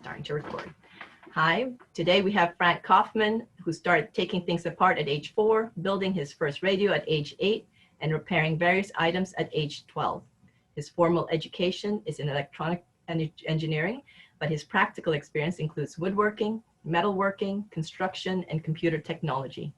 Starting to record. Hi, today we have Frank Kaufman, who started taking things apart at age 4, building his first radio at age 8, and repairing various items at age 12. His formal education is in electronic engineering, but his practical experience includes woodworking, metalworking, construction, and computer technology.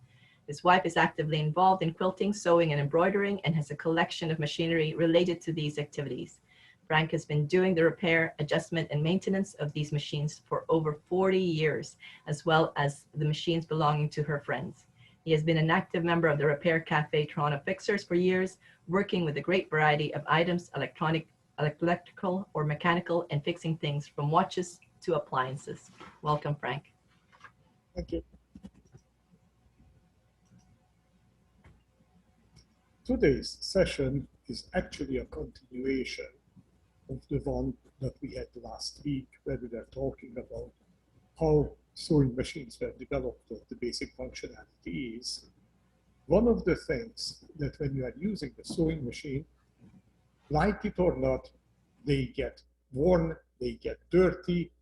His wife is actively involved in quilting, sewing, and embroidering, and has a collection of machinery related to these activities. Frank has been doing the repair, adjustment, and maintenance of these machines for over 40 years, as well as the machines belonging to her friends. He has been an active member of the Repair Café Toronto Fixers for years, working with a great variety of items, electrical or mechanical, and fixing things from watches to appliances. Welcome, Frank. Thank you. Today's session is actually a continuation of the one that we had last week, where we were talking about how sewing machines were developed, what the basic functionality is. One of the things that when you are using the sewing machine, like it or not, they get worn, they get dirty,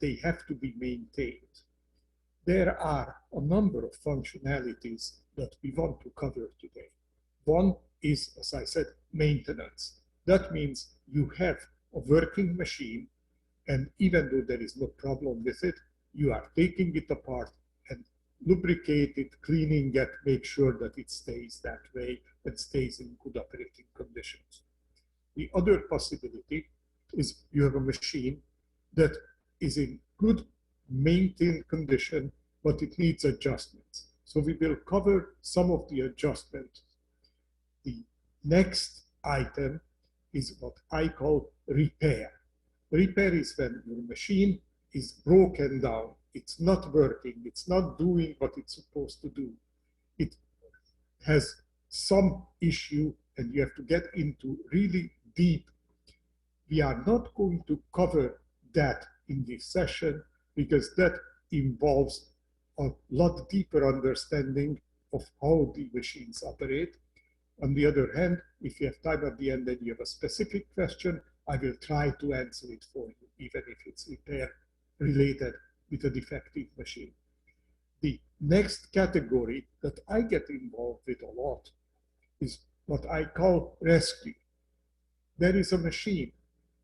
they have to be maintained. There are a number of functionalities that we want to cover today. One is, as I said, maintenance. That means you have a working machine, and even though there is no problem with it, you are taking it apart and lubricate it, cleaning it, make sure that it stays that way and stays in good operating conditions. The other possibility is you have a machine that is in good maintained condition, but it needs adjustments. So we will cover some of the adjustments. The next item is what I call repair. Repair is when your machine is broken down. It's not working. It's not doing what it's supposed to do. It has some issue, and you have to get into really deep. We are not going to cover that in this session because that involves a lot deeper understanding of how the machines operate. On the other hand, if you have time at the end and you have a specific question, I will try to answer it for you, even if it's repair related with a defective machine. The next category that I get involved with a lot is what I call rescue. There is a machine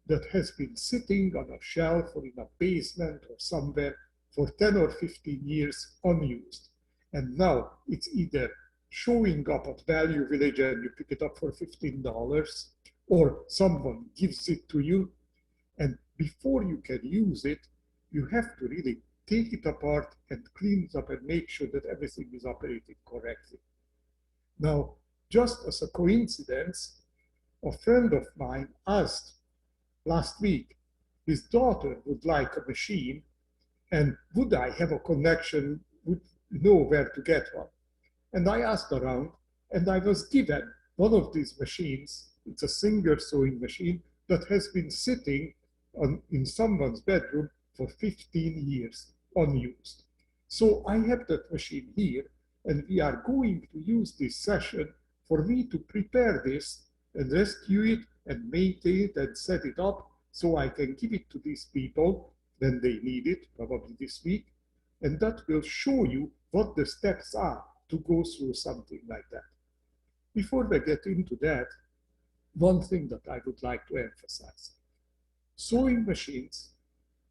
that has been sitting on a shelf or in a basement or somewhere for 10 or 15 years unused. And now it's either showing up at Value Village and you pick it up for $15, or someone gives it to you, and before you can use it, you have to really take it apart and clean it up and make sure that everything is operating correctly. Now, just as a coincidence, a friend of mine asked last week, his daughter would like a machine, and would I have a connection, would know where to get one. And I asked around, and I was given one of these machines. It's a Singer sewing machine that has been sitting in someone's bedroom for 15 years, unused. So I have that machine here, and we are going to use this session for me to prepare this and rescue it and maintain it and set it up so I can give it to these people when they need it, probably this week. And that will show you what the steps are to go through something like that. Before we get into that, one thing that I would like to emphasize. Sewing machines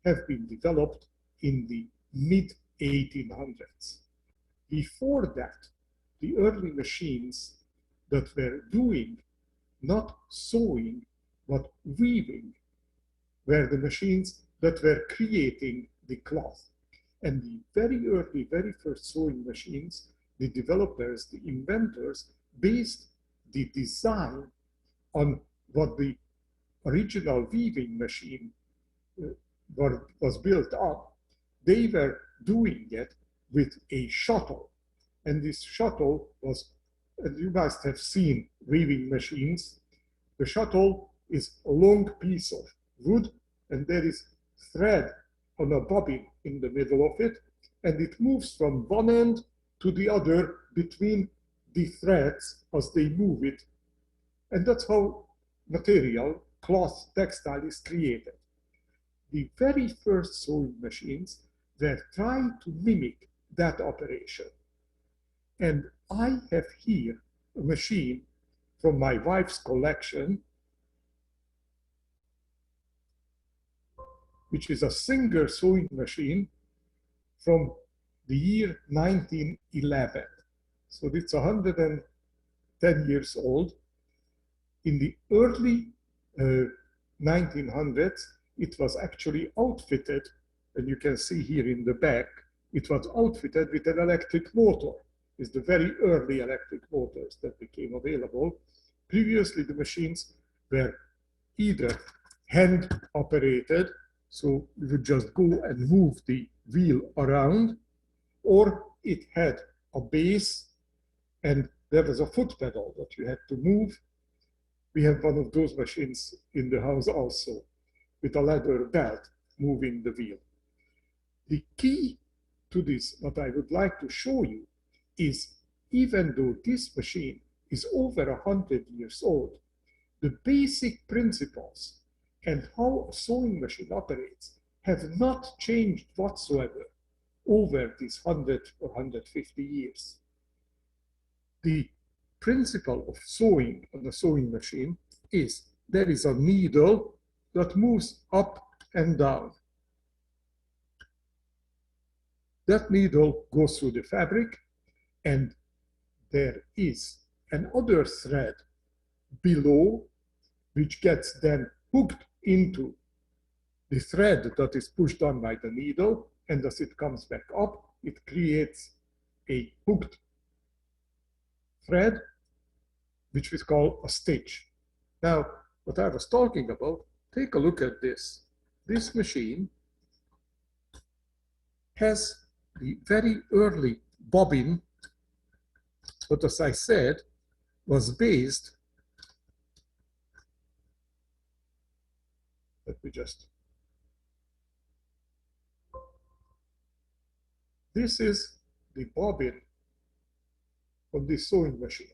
have been developed in the mid-1800s. Before that, the early machines that were doing not sewing, but weaving, were the machines that were creating the cloth. And the very early, very first sewing machines, the developers, the inventors, based the design on what the original weaving machine was built on. They were doing it with a shuttle. And this shuttle was, and you must have seen weaving machines. The shuttle is a long piece of wood, and there is thread on a bobbin in the middle of it, and it moves from one end to the other between the threads as they move it. And that's how material, cloth, textile is created. the very first sewing machines were trying to mimic that operation. And I have here a machine from my wife's collection, which is a Singer sewing machine from the year 1911. So it's 110 years old. In the early 1900s, it was actually outfitted, and you can see here in the back, it was outfitted with an electric motor. It's the very early electric motors that became available. Previously, the machines were either hand operated, so you would just go and move the wheel around, or it had a base and there was a foot pedal that you had to move. We have one of those machines in the house also, with a leather belt moving the wheel. The key to this, what I would like to show you, is even though this machine is over 100 years old, the basic principles and how a sewing machine operates have not changed whatsoever over these 100 or 150 years. The principle of sewing on a sewing machine is there is a needle that moves up and down. That needle goes through the fabric, and there is another thread below which gets then hooked into the thread that is pushed on by the needle, and as it comes back up, it creates a hooked thread, which we call a stitch. Now, what I was talking about, take a look at this. This machine has the very early bobbin, but as I said, was based, let me just, this is the bobbin of the sewing machine,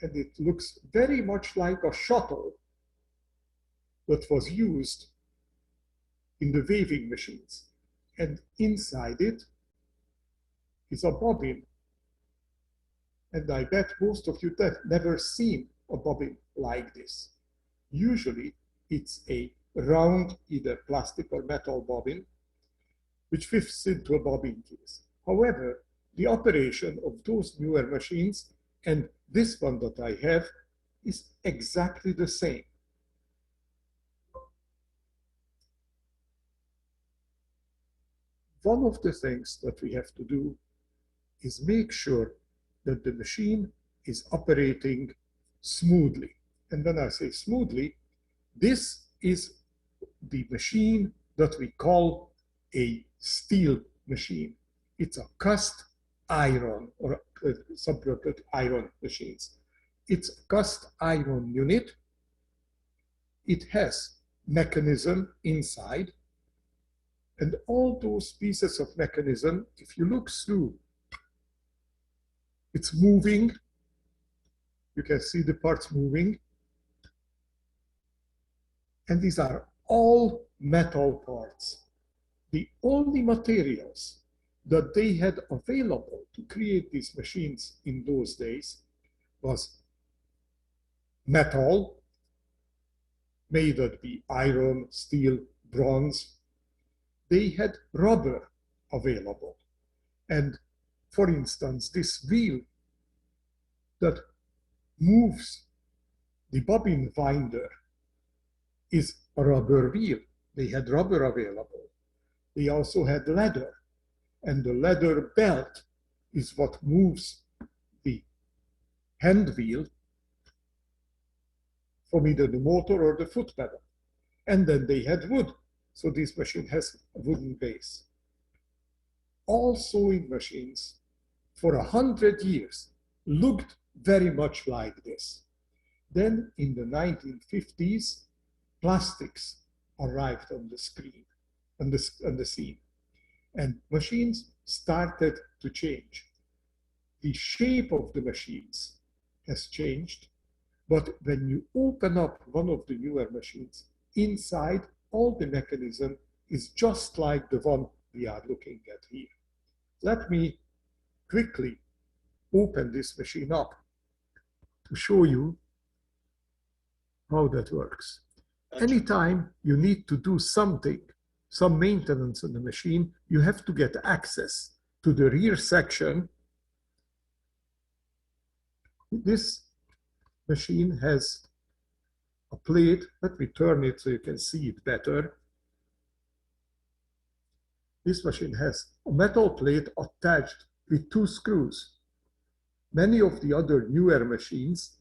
and it looks very much like a shuttle that was used in the weaving machines. And inside it is a bobbin. And I bet most of you have never seen a bobbin like this. Usually it's a round, either plastic or metal bobbin, which fits into a bobbin case. However, the operation of those newer machines and this one that I have is exactly the same. One of the things that we have to do is make sure that the machine is operating smoothly. And when I say smoothly, this is the machine that we call a steel machine. It's a cast iron or subverted iron machines. It's a cast iron unit. It has mechanism inside, and all those pieces of mechanism, if you look through, it's moving. You can see the parts moving. And these are all metal parts. The only materials that they had available to create these machines in those days was metal, may that be iron, steel, bronze. They had rubber available. And for instance, this wheel that moves the bobbin winder is a rubber wheel. They had rubber available. They also had leather, and the leather belt is what moves the hand wheel from either the motor or the foot pedal. And then they had wood. So this machine has a wooden base. All sewing machines for 100 years looked very much like this. Then in the 1950s, plastics arrived on the screen, on the scene, and machines started to change. The shape of the machines has changed, but when you open up one of the newer machines, inside all the mechanism is just like the one we are looking at here. Let me quickly open this machine up to show you how that works. Anytime you need to do something, some maintenance on the machine, you have to get access to the rear section. This machine has a plate. Let me turn it so you can see it better. This machine has a metal plate attached with 2 screws. Many of the other newer machines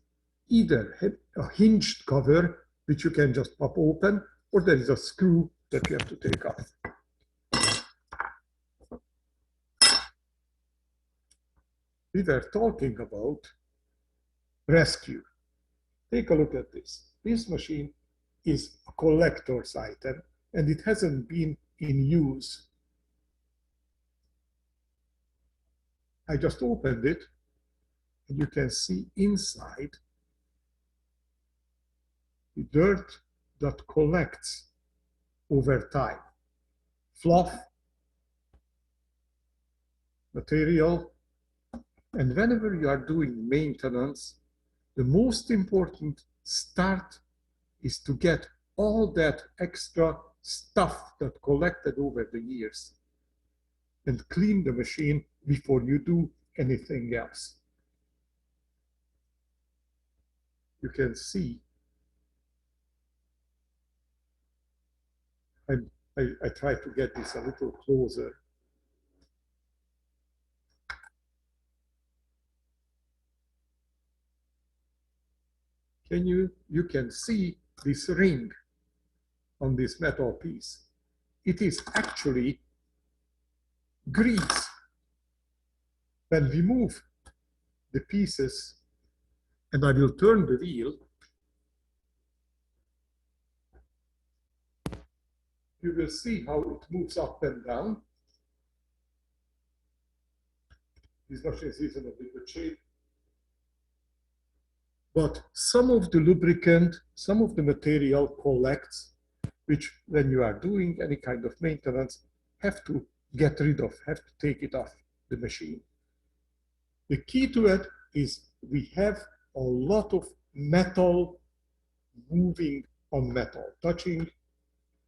either have a hinged cover, which you can just pop open, or there is a screw that you have to take off. We were talking about rescue. Take a look at this. This machine is a collector's item, and it hasn't been in use. I just opened it, and you can see inside the dirt that collects over time. Fluff, material, and whenever you are doing maintenance, the most important start is to get all that extra stuff that collected over the years and clean the machine before you do anything else. You can see, I try to get this a little closer. You can see this ring on this metal piece. It is actually grease. When we move the pieces, and I will turn the wheel, you will see how it moves up and down. This machine is in a good shape. But some of the lubricant, some of the material collects, which when you are doing any kind of maintenance, have to get rid of, have to take it off the machine. The key to it is we have a lot of metal moving on metal, touching,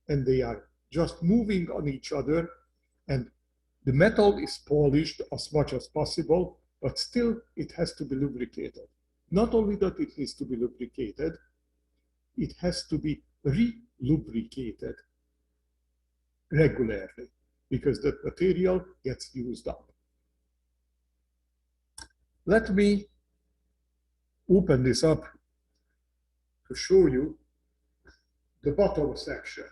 and they are just moving on each other, and the metal is polished as much as possible, but still it has to be lubricated. Not only that it needs to be lubricated, it has to be re-lubricated regularly because that material gets used up. Let me open this up to show you the bottom section.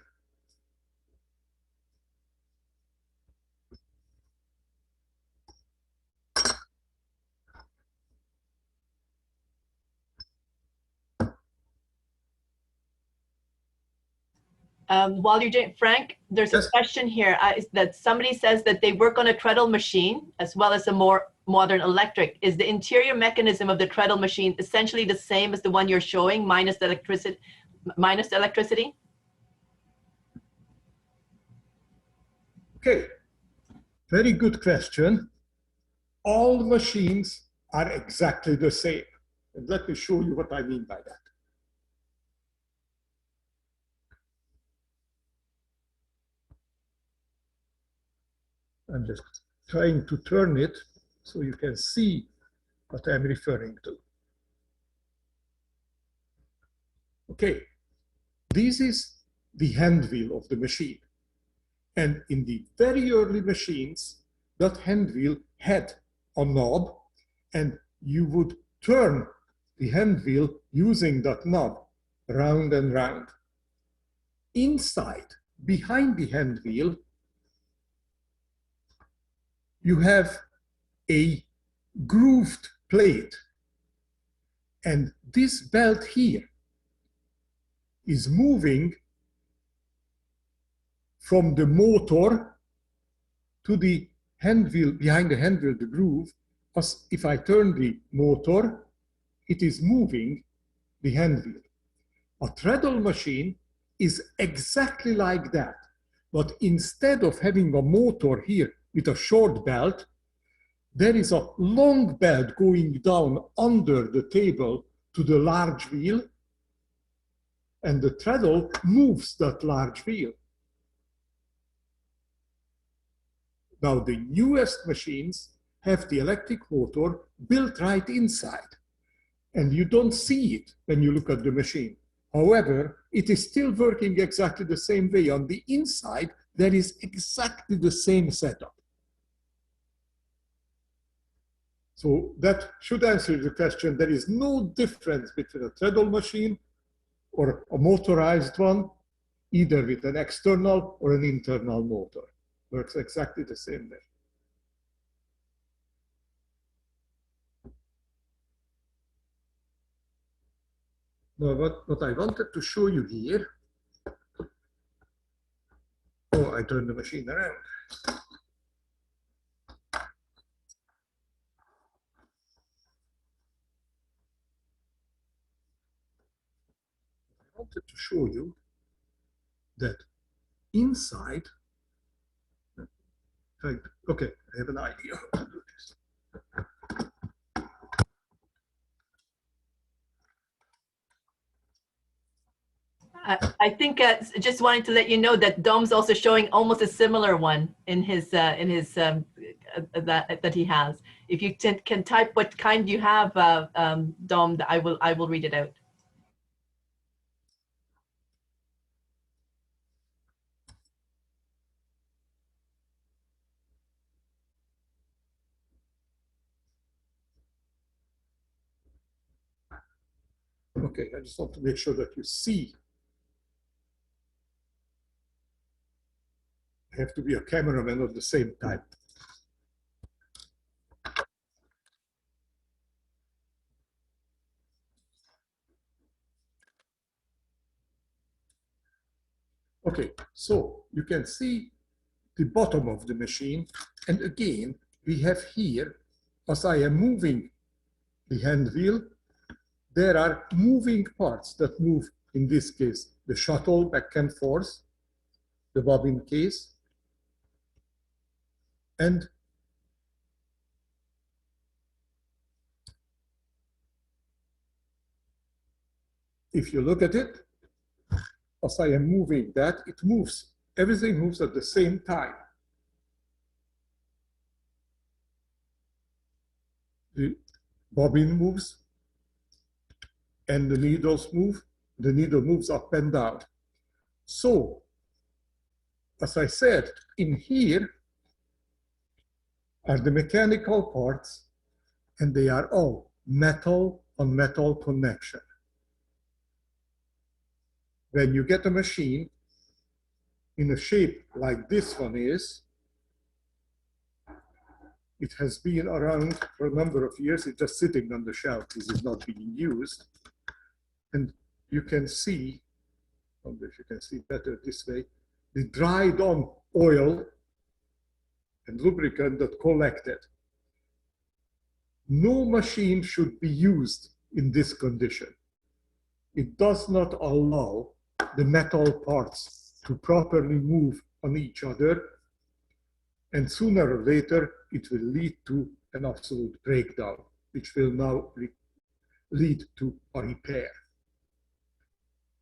While you're doing, Frank, there's a question here that somebody says that they work on a treadle machine as well as a more modern electric. Is the interior mechanism of the treadle machine essentially the same as the one you're showing, minus the electricity? Okay, very good question. All machines are exactly the same. And let me show you what I mean by that. I'm just trying to turn it so you can see what I'm referring to. Okay, this is the hand wheel of the machine. And in the very early machines, that hand wheel had a knob, and you would turn the hand wheel using that knob round and round. Inside, behind the hand wheel, you have a grooved plate. And this belt here is moving from the motor to the hand wheel, behind the hand wheel, the groove. As if I turn the motor, it is moving the hand wheel. A treadle machine is exactly like that. But instead of having a motor here with a short belt, there is a long belt going down under the table to the large wheel, and the treadle moves that large wheel. Now, the newest machines have the electric motor built right inside, and you don't see it when you look at the machine. However, it is still working exactly the same way. On the inside, there is exactly the same setup. So that should answer the question. There is no difference between a treadle machine or a motorized one, either with an external or an internal motor. Works exactly the same way. Now, what I wanted to show you here, oh, I turned the machine around. I wanted to show you that inside, okay, I have an idea how to do this. I think just wanting to let you know that Dom's also showing almost a similar one in his that he has. If you can type what kind you have, Dom, I will read it out. Okay, I just want to make sure that you see. I have to be a cameraman of the same type. Okay, so you can see the bottom of the machine. And again, we have here, as I am moving the hand wheel, there are moving parts that move, in this case, the shuttle back and forth, the bobbin case, and if you look at it, as I am moving that, it moves. Everything moves at the same time. The bobbin moves, and the needles move. The needle moves up and down. So, as I said, in here are the mechanical parts, and they are all metal on metal connection. When you get a machine in a shape like this one is, it has been around for a number of years. It's just sitting on the shelf. This is not being used. And you can see, I wonder if you can see better this way, the dried on oil and lubricant that collected. No machine should be used in this condition. It does not allow the metal parts to properly move on each other, and sooner or later it will lead to an absolute breakdown, which will now lead to a repair.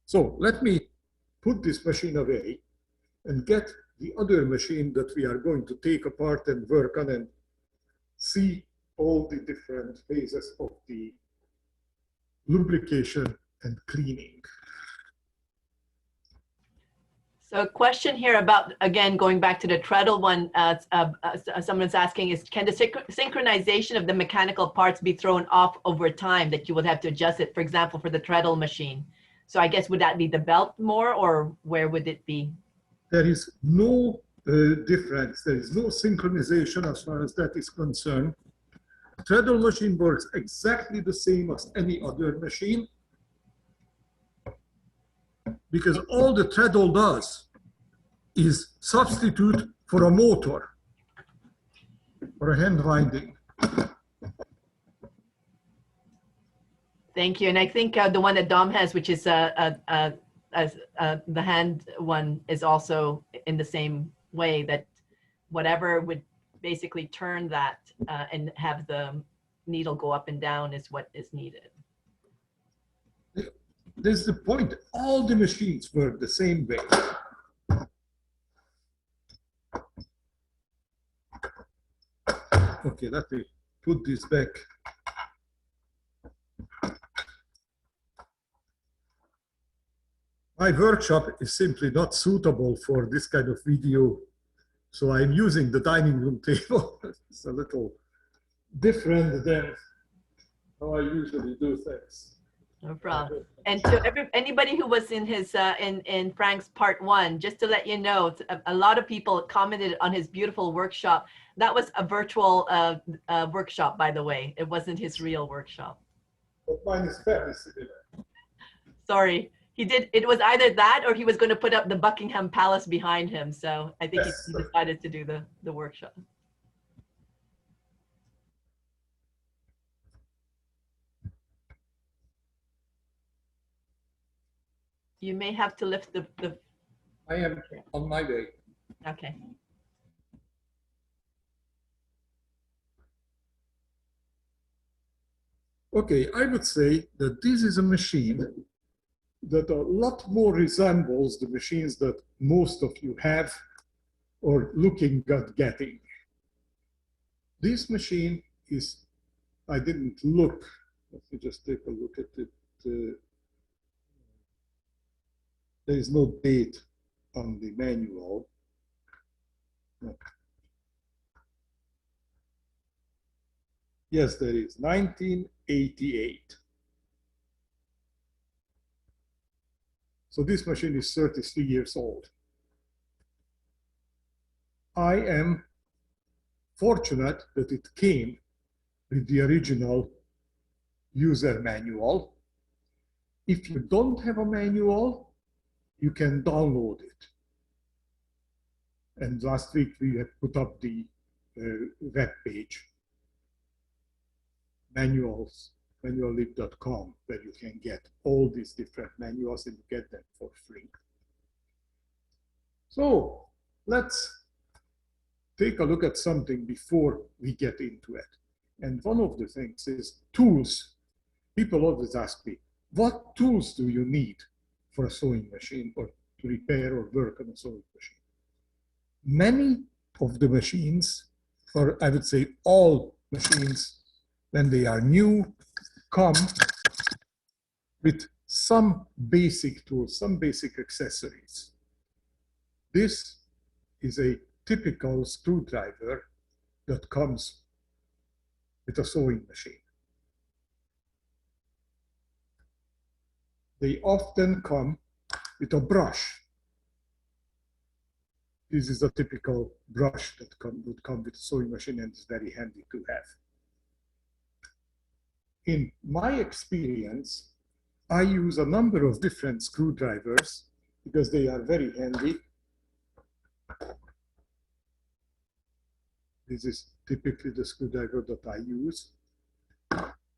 So let me put this machine away and get the other machine that we are going to take apart and work on and see all the different phases of the lubrication and cleaning. So a question here about, again, going back to the treadle one, someone's asking is, can the synchronization of the mechanical parts be thrown off over time that you would have to adjust it, for example, for the treadle machine? So I guess, would that be the belt more, or where would it be? There is no difference. There is no synchronization as far as that is concerned. Treadle machine works exactly the same as any other machine, because all the treadle does is substitute for a motor or a hand winding. Thank you. And I think the one that Dom has, which is a as the hand one is also in the same way, that whatever would basically turn that and have the needle go up and down is what is needed. There's the point. All the machines work the same way. Okay, let me put this back. My workshop is simply not suitable for this kind of video, so I'm using the dining room table. It's a little different than how I usually do things. No problem. And to anybody who was in his in Frank's part 1, just to let you know, a lot of people commented on his beautiful workshop. That was a virtual workshop, by the way. It wasn't his real workshop. But mine is fairly similar. Sorry. He did, it was either that or he was going to put up the Buckingham Palace behind him. So I think he decided to do the workshop. You may have to lift the I am on my way. okay. Okay, I would say that this is a machine that a lot more resembles the machines that most of you have or looking at getting. This machine is, I didn't look, let me just take a look at it. There is no date on the manual. No. Yes, there is, 1988. So this machine is 33 years old. I am fortunate that it came with the original user manual. If you don't have a manual, you can download it. And last week we have put up the web page, manuallib.com, where you can get all these different manuals and get them for free. So let's take a look at something before we get into it. And one of the things is tools. People always ask me, what tools do you need for a sewing machine or to repair or work on a sewing machine? Many of the machines, or I would say all machines, when they are new, come with some basic tools, some basic accessories. This is a typical screwdriver that comes with a sewing machine. They often come with a brush. This is a typical brush that would come with a sewing machine and is very handy to have. In my experience, I use a number of different screwdrivers because they are very handy. This is typically the screwdriver that I use.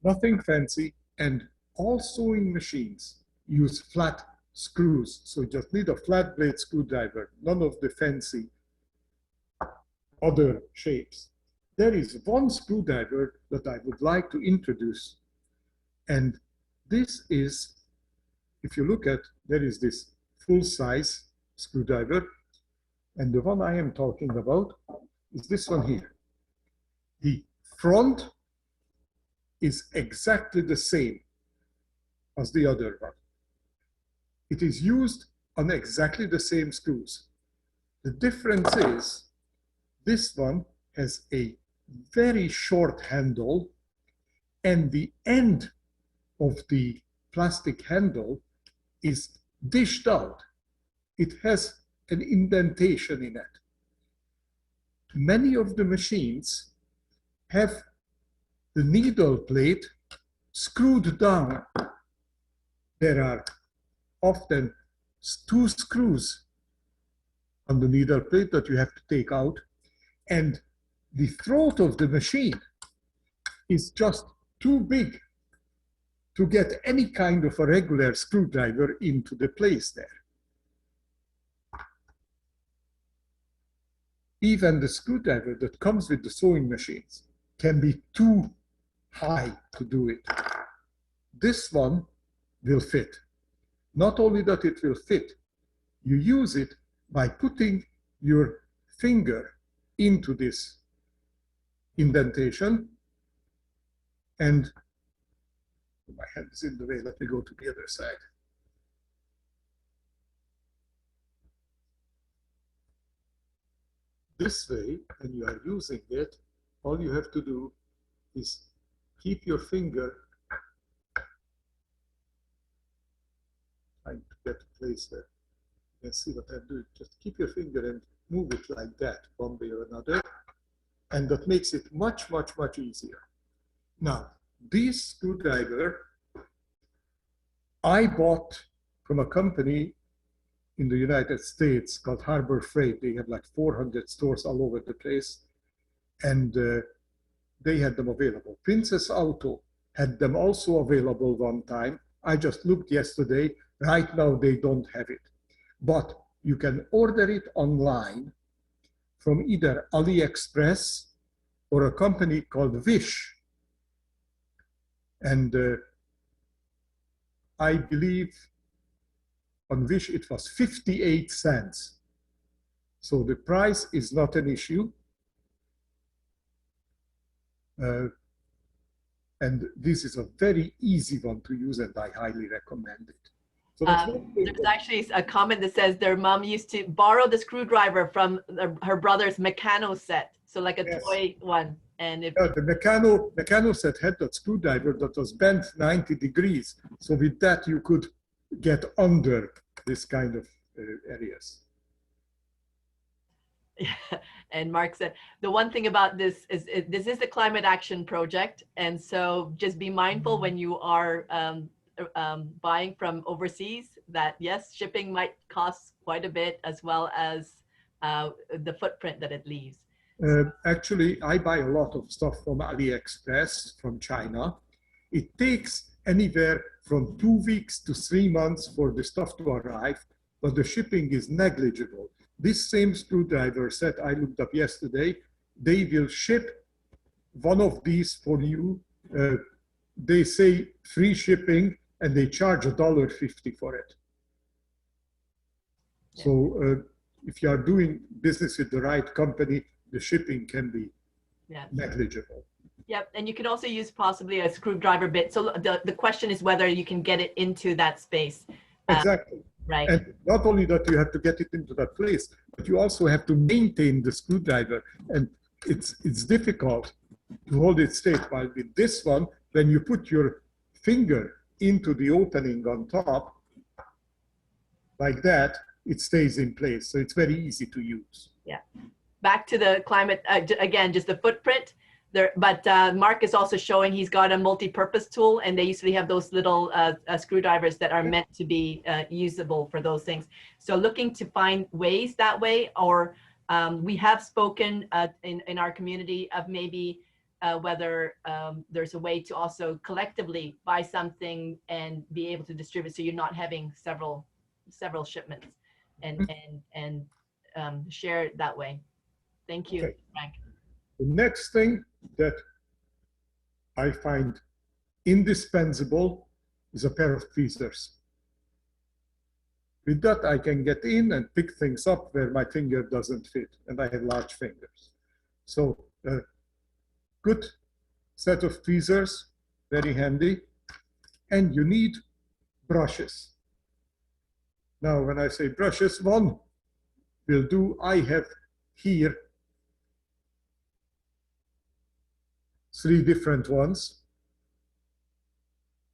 Nothing fancy, and all sewing machines use flat screws, so you just need a flat blade screwdriver, none of the fancy other shapes. There is one screwdriver that I would like to introduce, and this is, if you look at, there is this full-size screwdriver, and the one I am talking about is this one here. The front is exactly the same as the other one. It is used on exactly the same screws. The difference is this one has a very short handle, and the end of the plastic handle is dished out. It has an indentation in it. Many of the machines have the needle plate screwed down. There are often 2 screws on the needle plate that you have to take out, and the throat of the machine is just too big to get any kind of a regular screwdriver into the place there. Even the screwdriver that comes with the sewing machines can be too high to do it. This one will fit. Not only that it will fit, you use it by putting your finger into this indentation, and my hand is in the way, let me go to the other side. This way, when you are using it, all you have to do is keep your finger, trying to get a place where you can see what I'm doing. Just keep your finger and move it like that, one way or another, and that makes it much, much, much easier. Now, this screwdriver I bought from a company in the United States called Harbor Freight. They have like 400 stores all over the place, and they had them available. Princess Auto had them also available one time. I just looked yesterday. Right now they don't have it, but you can order it online from either AliExpress or a company called Wish. And I believe on Wish it was 58 cents. So the price is not an issue. And this is a very easy one to use, and I highly recommend it. So there's actually a comment that says their mom used to borrow the screwdriver from her brother's Meccano set. So like a yes. toy one. And if the Meccano set had that screwdriver that was bent 90 degrees. So with that, you could get under this kind of areas. Yeah. And Mark said, the one thing about this is this is the climate action project. And so just be mindful when you are buying from overseas that yes, shipping might cost quite a bit, as well as the footprint that it leaves. Actually, I buy a lot of stuff from AliExpress, from China. It takes anywhere from 2 weeks to 3 months for the stuff to arrive, but the shipping is negligible. This same screwdriver set I looked up yesterday, they will ship one of these for you. They say free shipping, and they charge $1.50 for it. Yeah. So if you are doing business with the right company, the shipping can be negligible. Yep, and you can also use possibly a screwdriver bit. So the question is whether you can get it into that space. Exactly. Right. And not only that you have to get it into that place, but you also have to maintain the screwdriver. And it's difficult to hold it straight. While with this one, when you put your finger into the opening on top, like that, it stays in place. So it's very easy to use. Yeah. Back to the climate, again, just the footprint there. But Mark is also showing he's got a multi-purpose tool, and they usually have those little screwdrivers that are meant to be usable for those things. So looking to find ways that way, or we have spoken in our community of maybe whether there's a way to also collectively buy something and be able to distribute, so you're not having several shipments, and share it that way. Thank you, Frank. The next thing that I find indispensable is a pair of tweezers. With that, I can get in and pick things up where my finger doesn't fit, and I have large fingers. So a good set of tweezers, very handy, and you need brushes. Now, when I say brushes, one will do. I have here 3 different ones.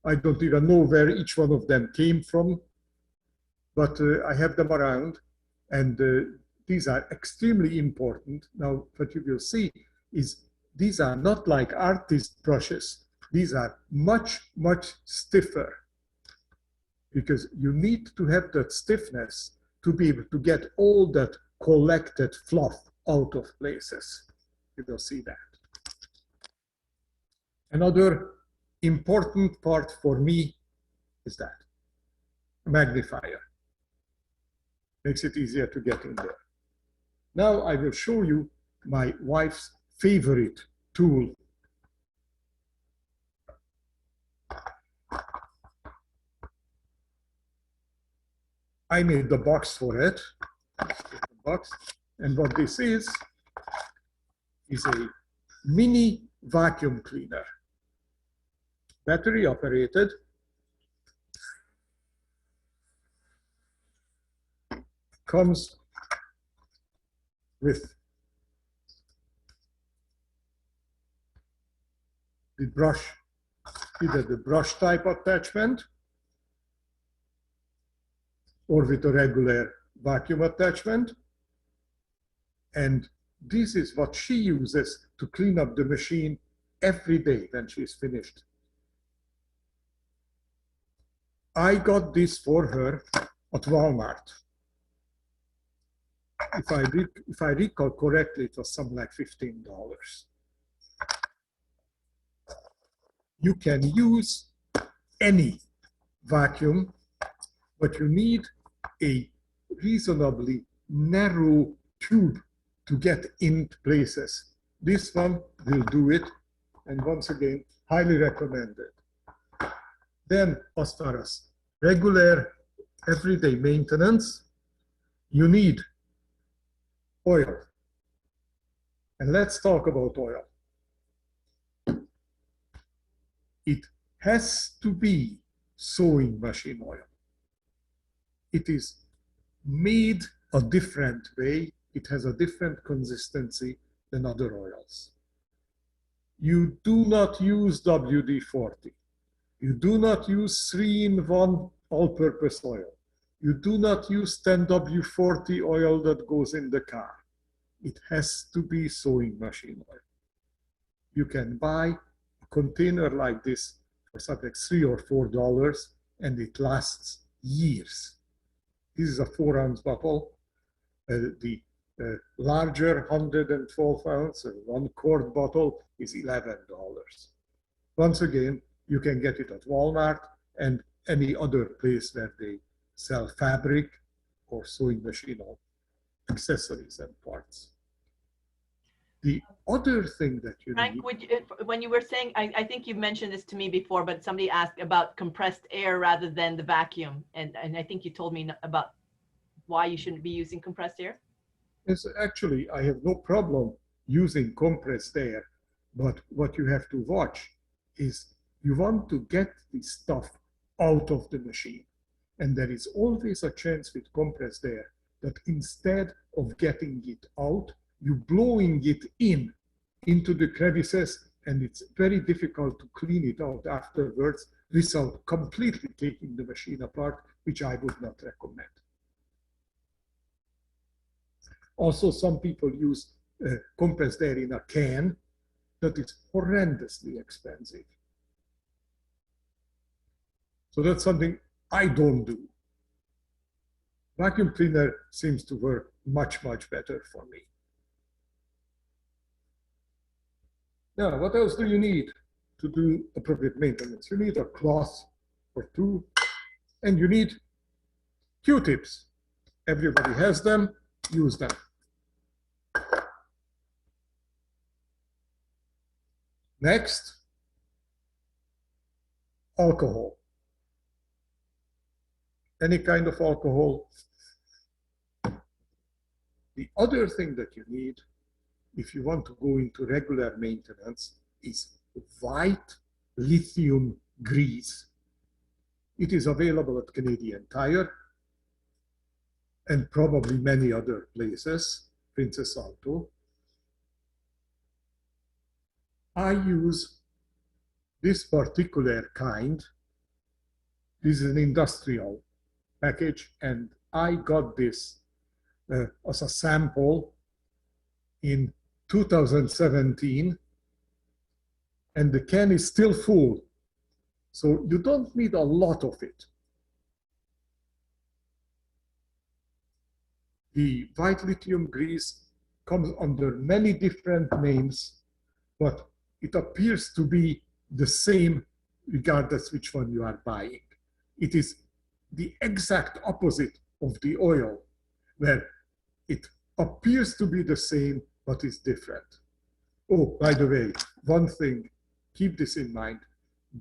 I don't even know where each one of them came from, but I have them around, and these are extremely important. Now, what you will see is these are not like artist brushes. These are much, much stiffer, because you need to have that stiffness to be able to get all that collected fluff out of places. You will see that. Another important part for me is that magnifier. Makes it easier to get in there. Now I will show you my wife's favorite tool. I made the box for it. And what this is a mini vacuum cleaner. Battery operated. Comes with the brush, either the brush type attachment or with a regular vacuum attachment. And this is what she uses to clean up the machine every day when she's finished. I got this for her at Walmart. If I recall correctly, it was something like $15. You can use any vacuum, but you need a reasonably narrow tube to get into places. This one will do it, and once again, highly recommended. Then, as far as regular everyday maintenance, you need oil. And let's talk about oil. It has to be sewing machine oil. It is made a different way. It has a different consistency than other oils. You do not use WD-40. You do not use 3-in-1 all-purpose oil. You do not use 10W40 oil that goes in the car. It has to be sewing machine oil. You can buy a container like this for something like $3 or $4, and it lasts years. This is a 4-ounce bottle. The larger 112-ounce, 1-quart bottle is $11. Once again, you can get it at Walmart and any other place where they sell fabric or sewing machine accessories and parts. The other thing that you Frank, need... when you were saying, I think you mentioned this to me before, but somebody asked about compressed air rather than the vacuum. And I think you told me about why you shouldn't be using compressed air. It's actually, I have no problem using compressed air, but what you have to watch is you want to get the stuff out of the machine. And there is always a chance with compressed air that instead of getting it out, you're blowing it into the crevices, and it's very difficult to clean it out afterwards without completely taking the machine apart, which I would not recommend. Also, some people use compressed air in a can. That is horrendously expensive. So that's something I don't do. Vacuum cleaner seems to work much, much better for me. Now, what else do you need to do appropriate maintenance? You need a cloth or two, and you need Q-tips. Everybody has them, use them. Next, alcohol. Any kind of alcohol. The other thing that you need, if you want to go into regular maintenance, is white lithium grease. It is available at Canadian Tire and probably many other places, Princess Auto. I use this particular kind. This is an industrial package, and I got this as a sample in 2017, and the can is still full. So you don't need a lot of it. The white lithium grease comes under many different names, but it appears to be the same regardless which one you are buying. It is the exact opposite of the oil, where it appears to be the same, but is different. Oh, by the way, one thing, keep this in mind.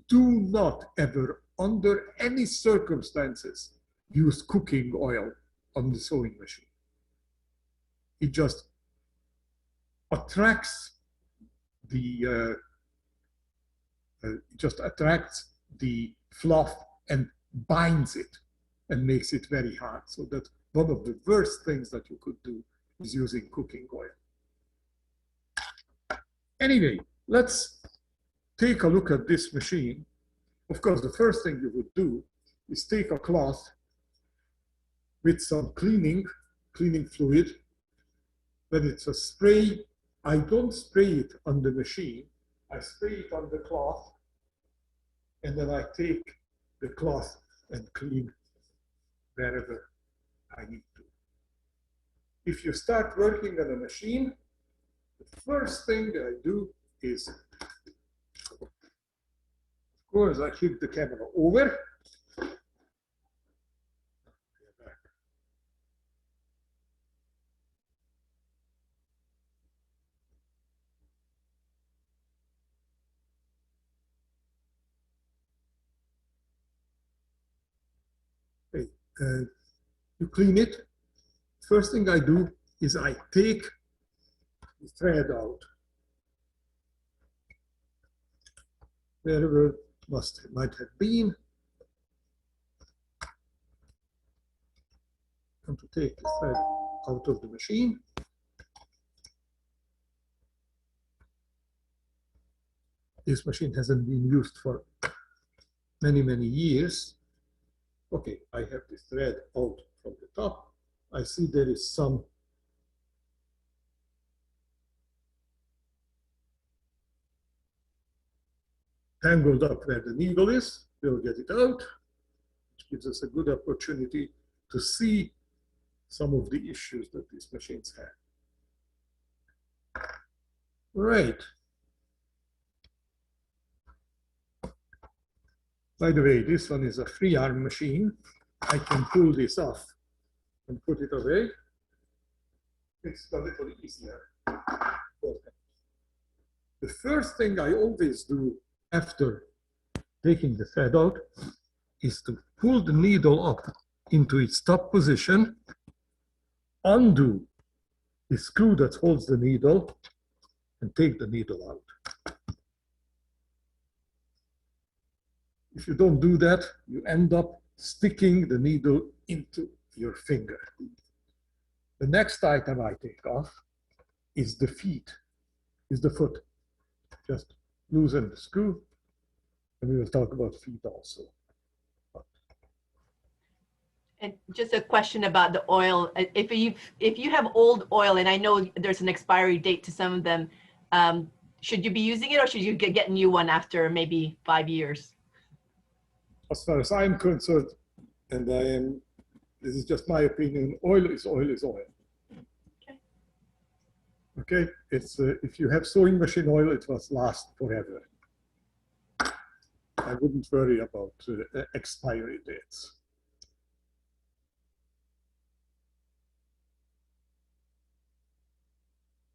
Do not ever, under any circumstances, use cooking oil on the sewing machine. It just attracts the fluff and binds it and makes it very hard. So that one of the worst things that you could do is using cooking oil. Anyway, let's take a look at this machine. Of course, the first thing you would do is take a cloth with some cleaning fluid. When it's a spray, I don't spray it on the machine. I spray it on the cloth, and then I take the cloth and clean wherever I need to. If you start working on a machine, the first thing that I do is, of course, I flip the camera over. You clean it. First thing I do is I take the thread out wherever it might have been. And to take the thread out of the machine. This machine hasn't been used for many, many years. Okay, I have the thread out from the top. I see there is some tangled up where the needle is. We'll get it out, which gives us a good opportunity to see some of the issues that these machines have. Right. By the way, this one is a free arm machine. I can pull this off and put it away. It's a little easier. The first thing I always do after taking the thread out is to pull the needle up into its top position, undo the screw that holds the needle, and take the needle out. If you don't do that, you end up sticking the needle into your finger. The next item I take off is the foot. Just loosen the screw, and we will talk about feet also. And just a question about the oil. If you have old oil, and I know there's an expiry date to some of them, should you be using it, or should you get a new one after maybe 5 years? As far as I'm concerned, and this is just my opinion, oil is oil is oil. Okay. Okay, it's if you have sewing machine oil, it must last forever. I wouldn't worry about expiry dates.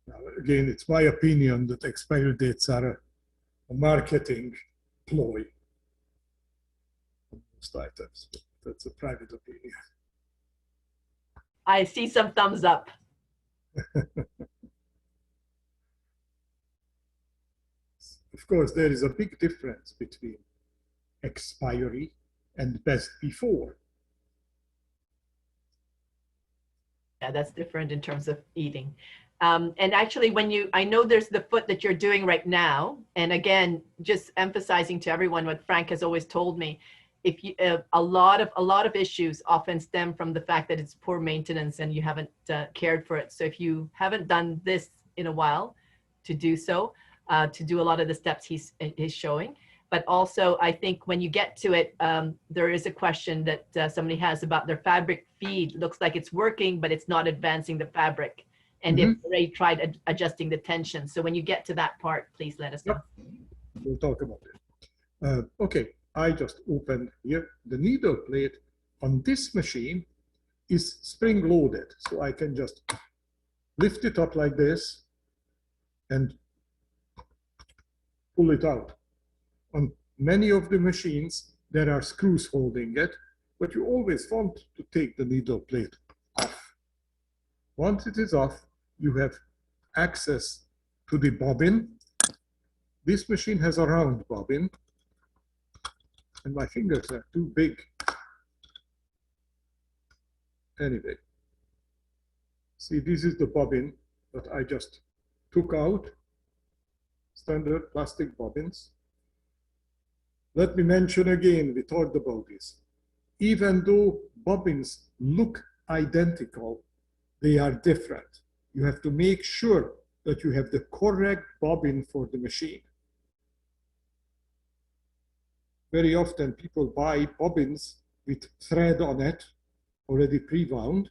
Now, again, it's my opinion that expiry dates are a marketing ploy. Most items. That's a private opinion. I see some thumbs up. Of course, there is a big difference between expiry and best before. Yeah, that's different in terms of eating. And actually, I know there's the foot that you're doing right now. And again, just emphasizing to everyone what Frank has always told me. If you a lot of issues often stem from the fact that it's poor maintenance and you haven't cared for it. So if you haven't done this in a while, to do so, to do a lot of the steps he's showing. But also, I think when you get to it, there is a question that somebody has about their fabric feed. Looks like it's working, but it's not advancing the fabric. And they've already tried adjusting the tension. So when you get to that part, please let us know. We'll talk about it. Okay, I just opened here. The needle plate on this machine is spring loaded, so I can just lift it up like this and pull it out. On many of the machines, there are screws holding it, but you always want to take the needle plate off. Once it is off, you have access to the bobbin. This machine has a round bobbin, and my fingers are too big. Anyway, see, this is the bobbin that I just took out, standard plastic bobbins. Let me mention again, we talked about this. Even though bobbins look identical, they are different. You have to make sure that you have the correct bobbin for the machine. Very often people buy bobbins with thread on it, already pre-wound,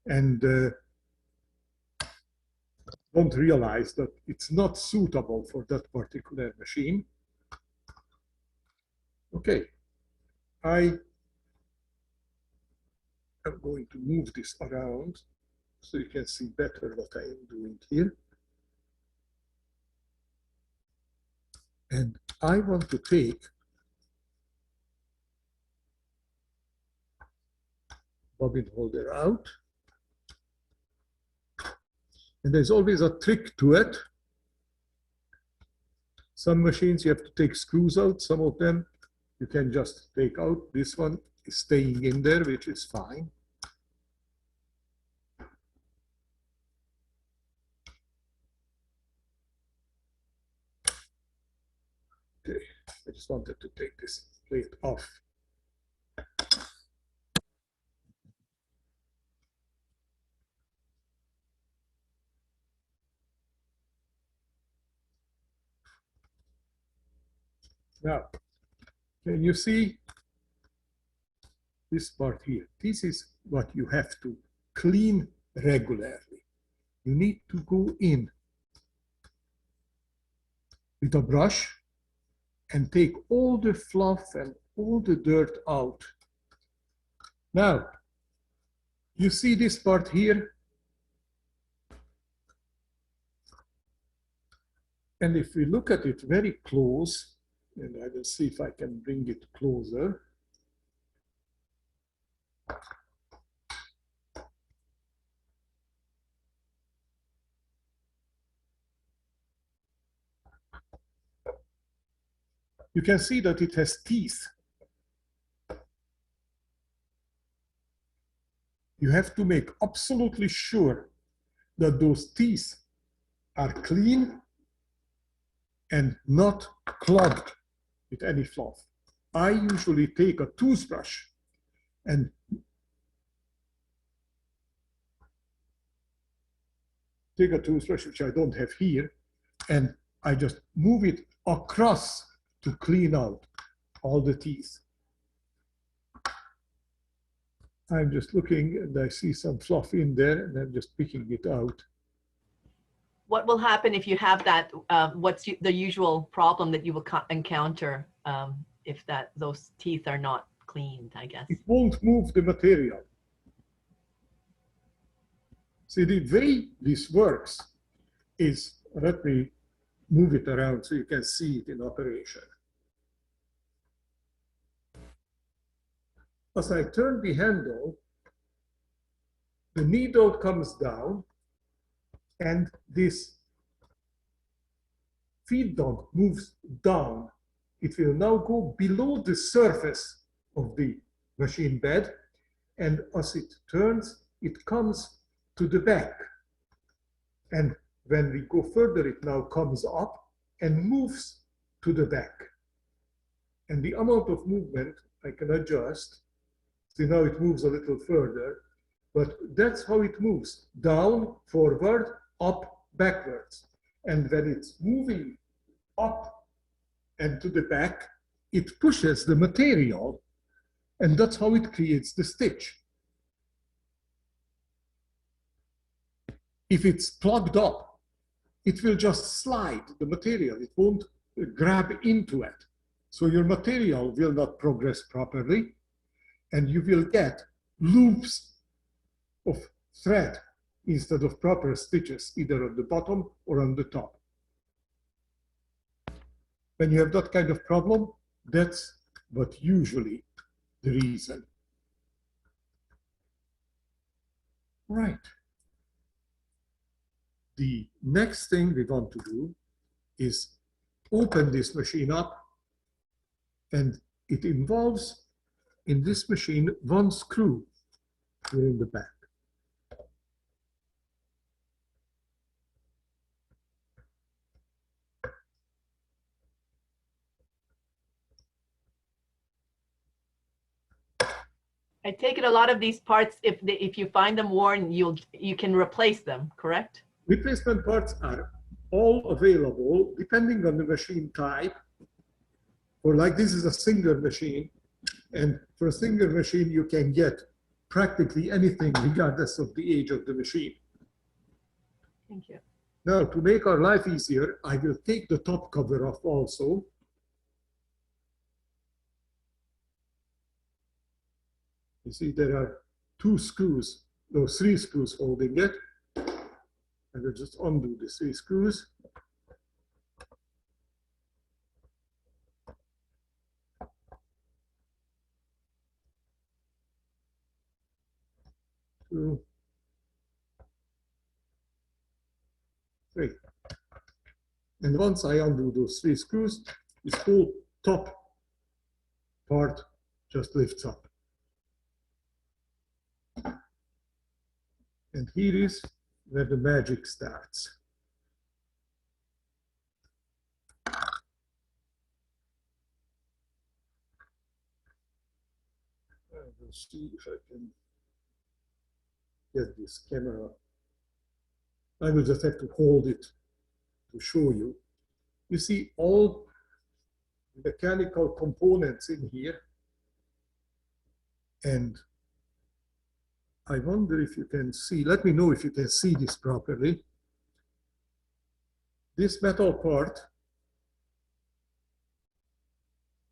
and don't realize that it's not suitable for that particular machine. Okay, I am going to move this around so you can see better what I am doing here. And I want to take bobbin holder out. And there's always a trick to it. Some machines you have to take screws out, some of them you can just take out. This one is staying in there, which is fine. Okay, I just wanted to take this plate off. Now, can you see this part here? This is what you have to clean regularly. You need to go in with a brush and take all the fluff and all the dirt out. Now, you see this part here? And if we look at it very close, and I will see if I can bring it closer. You can see that it has teeth. You have to make absolutely sure that those teeth are clean and not clogged with any fluff. I usually take a toothbrush and which I don't have here, and I just move it across to clean out all the teeth. I'm just looking and I see some fluff in there and I'm just picking it out. What will happen if you have that? What's the usual problem that you will encounter if those teeth are not cleaned, I guess? It won't move the material. See, the way this works is, let me move it around so you can see it in operation. As I turn the handle, the needle comes down and this feed dog moves down. It will now go below the surface of the machine bed, and as it turns, it comes to the back. And when we go further, it now comes up and moves to the back. And the amount of movement I can adjust. See, now it moves a little further, but that's how it moves: down, forward, up, backwards. And when it's moving up and to the back, it pushes the material, and that's how it creates the stitch. If it's plugged up, it will just slide the material. It won't grab into it. So your material will not progress properly, and you will get loops of thread instead of proper stitches, either on the bottom or on the top. When you have that kind of problem, that's what usually the reason. Right. The next thing we want to do is open this machine up, and it involves, in this machine, one screw here in the back. I take it a lot of these parts, if you find them worn, you can replace them, correct? Replacement parts are all available depending on the machine type. Or like this is a Singer machine, and for a Singer machine you can get practically anything regardless of the age of the machine. Thank you. Now, to make our life easier, I will take the top cover off also. You see there are two screws, no, three screws holding it. I will just undo the three screws. Two, three. And once I undo those three screws, this whole top part just lifts up. And here is where the magic starts. I will see if I can get this camera. I will just have to hold it to show you. You see all mechanical components in here, and I wonder if you can see, let me know if you can see this properly. This metal part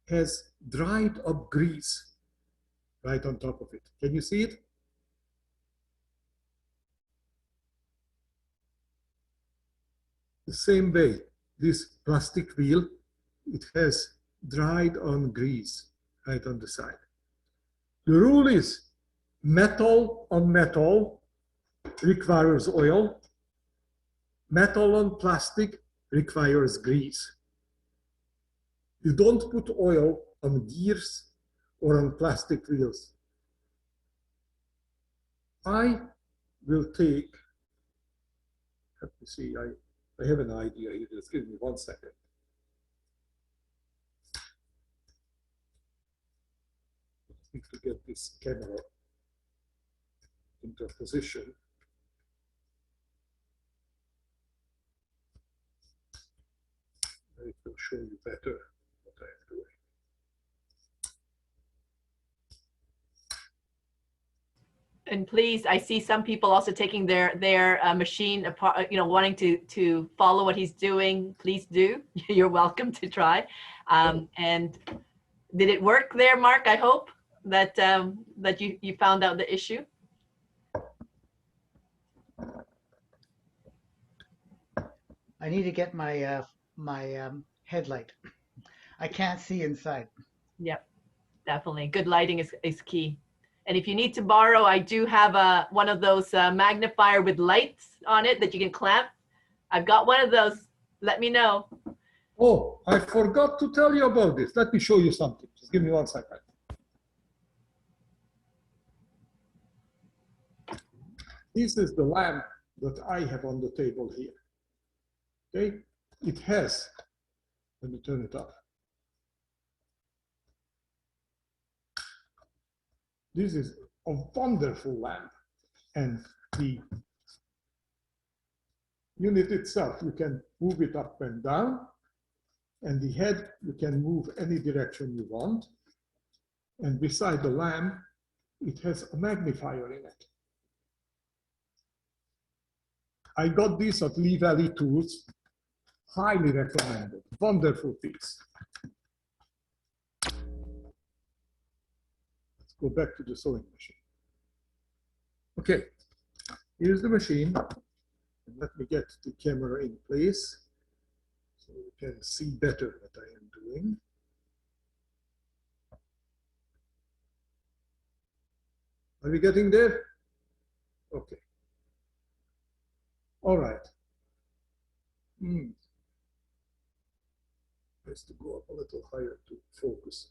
has dried up grease right on top of it. Can you see it? The same way, this plastic wheel, it has dried on grease right on the side. The rule is metal on metal requires oil. Metal on plastic requires grease. You don't put oil on gears or on plastic wheels. I will take, let me see, I have an idea here. Just give me 1 second. I need to get this camera into position. It will show you better what I am doing. And please, I see some people also taking their machine apart, wanting to follow what he's doing. Please do. You're welcome to try. And did it work there, Mark? I hope that that you found out the issue. I need to get my headlight. I can't see inside. Yep, definitely. Good lighting is key. And if you need to borrow, I do have one of those magnifier with lights on it that you can clamp. I've got one of those. Let me know. Oh, I forgot to tell you about this. Let me show you something. Just give me 1 second. This is the lamp that I have on the table here. Okay, it has, let me turn it off. This is a wonderful lamp, and the unit itself, you can move it up and down, and the head, you can move any direction you want. And beside the lamp, it has a magnifier in it. I got this at Lee Valley Tools. Highly recommended. Wonderful piece. go back to the sewing machine. Okay, here's the machine. Let me get the camera in place so you can see better what I am doing. Are we getting there? Okay. All right. Has to go up a little higher to focus.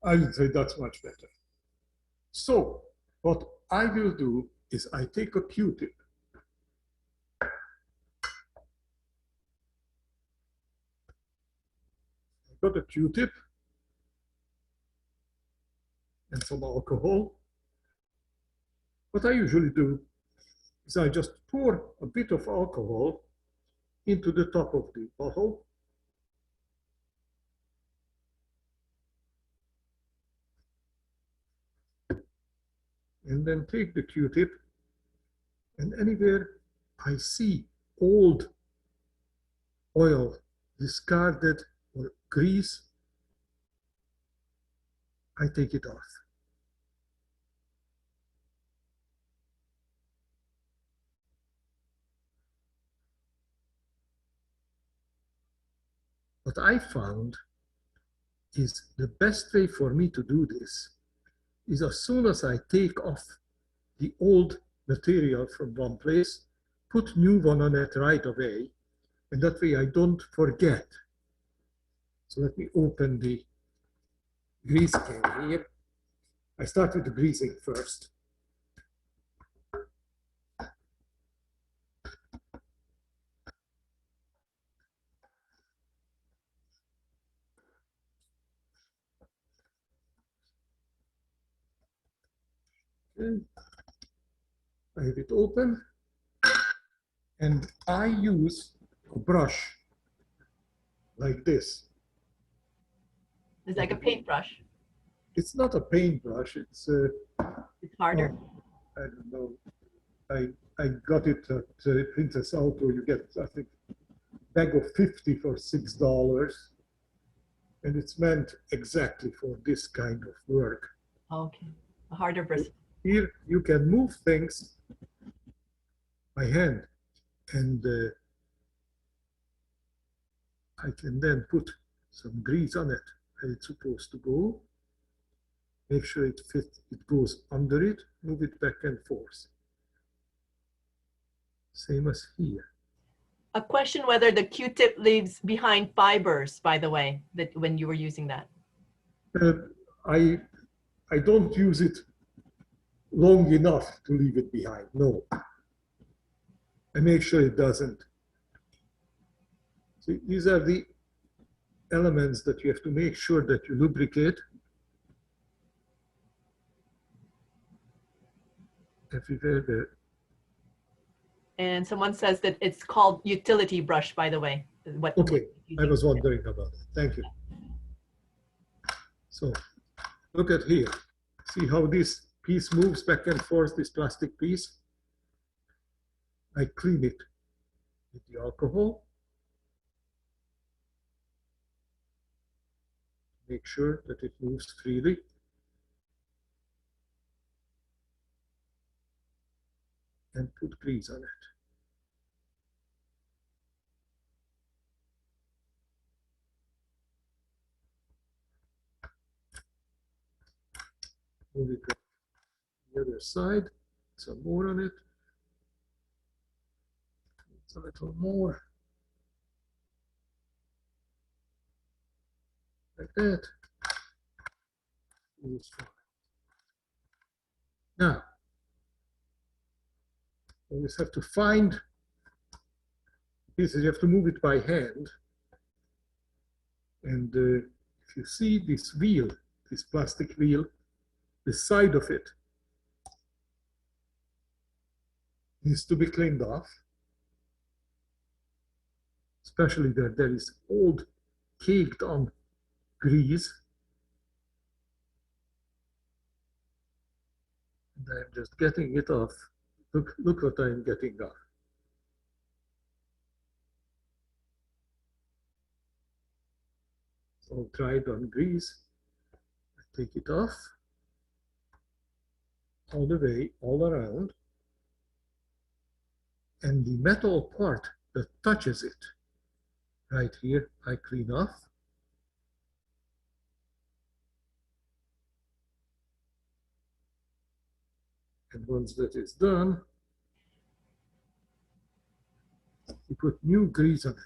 I would say that's much better. So what I will do is I take a Q-tip. I've got a Q-tip and some alcohol. What I usually do is I just pour a bit of alcohol into the top of the bottle. And then take the Q-tip, and anywhere I see old oil, discarded or grease, I take it off. What I found is the best way for me to do this is as soon as I take off the old material from one place, put new one on it right away, and that way I don't forget. So let me open the grease can here. I start with the greasing first. Okay. I have it open, and I use a brush like this. It's like a paintbrush. It's not a paintbrush, it's It's harder. I don't know. I got it at Princess Auto. You get, I think, a bag of 50 for $6. And it's meant exactly for this kind of work. Okay. A harder bristle. Here you can move things by hand, and I can then put some grease on it, and it's supposed to go. Make sure it fits, it goes under it, move it back and forth. Same as here. A question whether the Q-tip leaves behind fibers, by the way, that when you were using that. I don't use it long enough to leave it behind, no. I make sure it doesn't. See, these are the elements that you have to make sure that you lubricate. Everywhere there. And someone says that it's called utility brush, by the way. What, Okay, I was wondering about it. Thank you. So look at here. See how this piece moves back and forth, this plastic piece? I clean it with the alcohol. Make sure that it moves freely. And put grease on it. Move it to the other side, some more on it. It's a little more. Like that. Now, you just have to find pieces, you have to move it by hand. And if you see this wheel, this plastic wheel, the side of it needs to be cleaned off, especially where there is old caked on grease. And I'm just getting it off. Look what I'm getting off. all dried on grease. I take it off all the way, all around. And the metal part that touches it, right here, I clean off. And once that is done, you put new grease on it.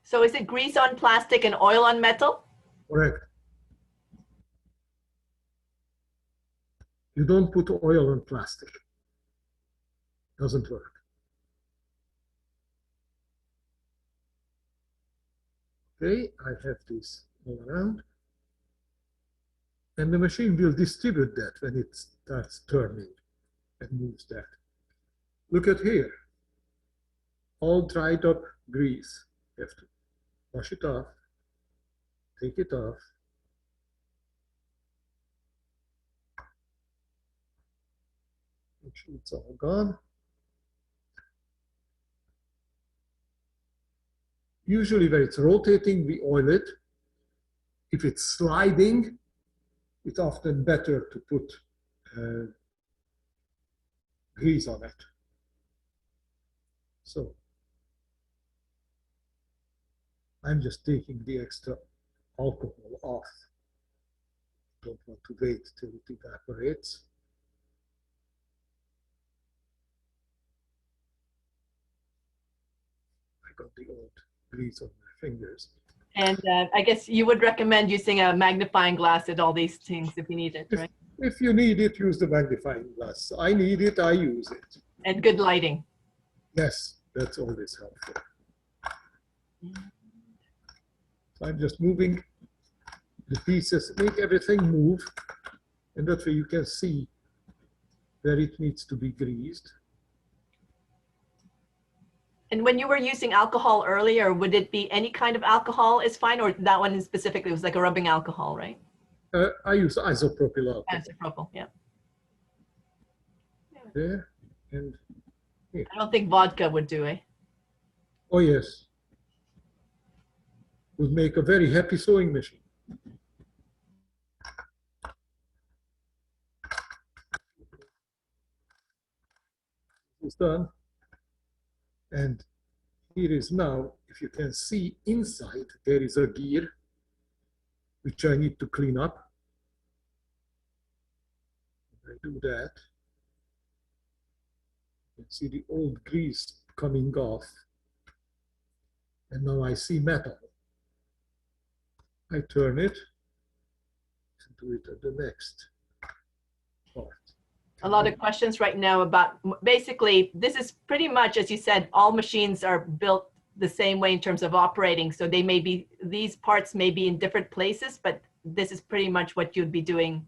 So is it grease on plastic and oil on metal? Correct. You don't put oil on plastic. Doesn't work. Okay, I have this all around. And the machine will distribute that when it starts turning and moves that. Look at here. All dried up grease. You have to wash it off, take it off. Make sure it's all gone. Usually when it's rotating, we oil it. If it's sliding, it's often better to put grease on it. So I'm just taking the extra alcohol off. Don't want to wait till it evaporates. I got the old grease on my fingers. And I guess you would recommend using a magnifying glass at all these things if you need it, right? If you need it, use the magnifying glass. I need it, I use it. And good lighting. Yes, that's always helpful. So I'm just moving the pieces, make everything move, and that way you can see where it needs to be greased. And when you were using alcohol earlier, would it be any kind of alcohol is fine, or that one specifically was like a rubbing alcohol, right? I use isopropyl alcohol. Isopropyl, yeah. There and here. I don't think vodka would do it. Oh yes. Would make a very happy sewing machine. It's done. And here is now, if you can see inside, there is a gear which I need to clean up. I do that. You can see the old grease coming off. And now I see metal. I turn it and do it at the next part. A lot of questions right now about, basically, this is pretty much, as you said, all machines are built the same way in terms of operating. So they may be, these parts may be in different places, but this is pretty much what you'd be doing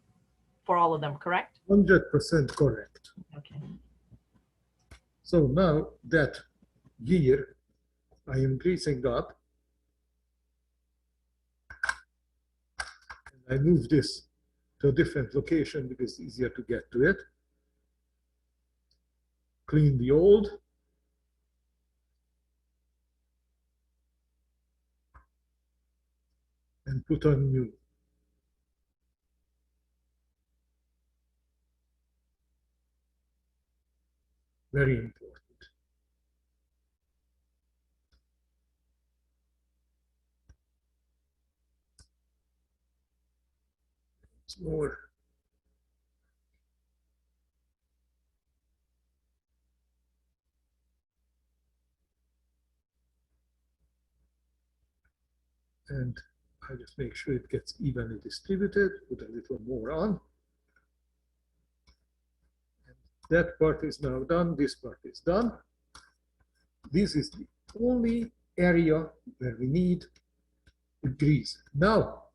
for all of them, correct? 100% correct. Okay. So now that gear, I am greasing up. And I move this to a different location because it's easier to get to it. Clean the old. And put on new. Very important. It's more. And I just make sure it gets evenly distributed, put a little more on. And that part is now done, this part is done. This is the only area where we need the grease. Now,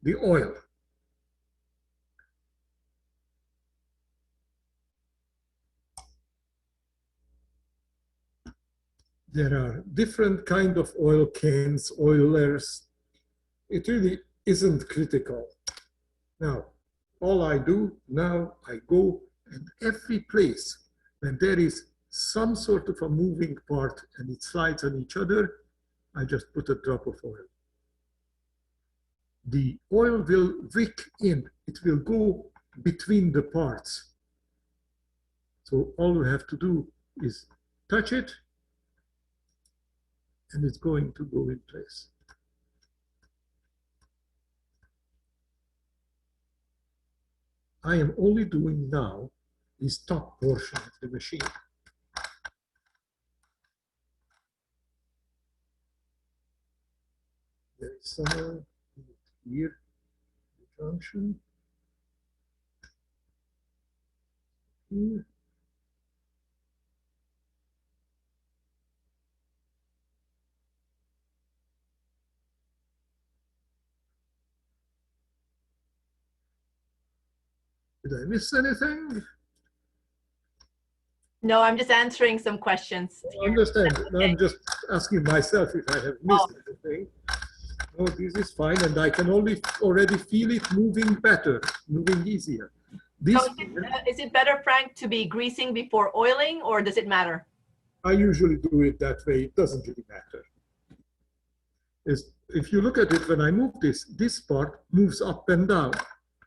the oil. There are different kind of oil cans, oilers. It really isn't critical. Now, all I do now, I go and every place when there is some sort of a moving part and it slides on each other, I just put a drop of oil. The oil will wick in. It will go between the parts. So all we have to do is touch it, and it's going to go in place. I am only doing now this top portion of the machine. There is somewhere here, the junction. Here. Did I miss anything? No, I'm just answering some questions. I understand. Okay. I'm just asking myself if I have missed anything. No, this is fine, and I can already feel it moving better, moving easier. This so is it better, Frank, to be greasing before oiling, or does it matter? I usually do it that way. It doesn't really matter. If you look at it, when I move this part moves up and down.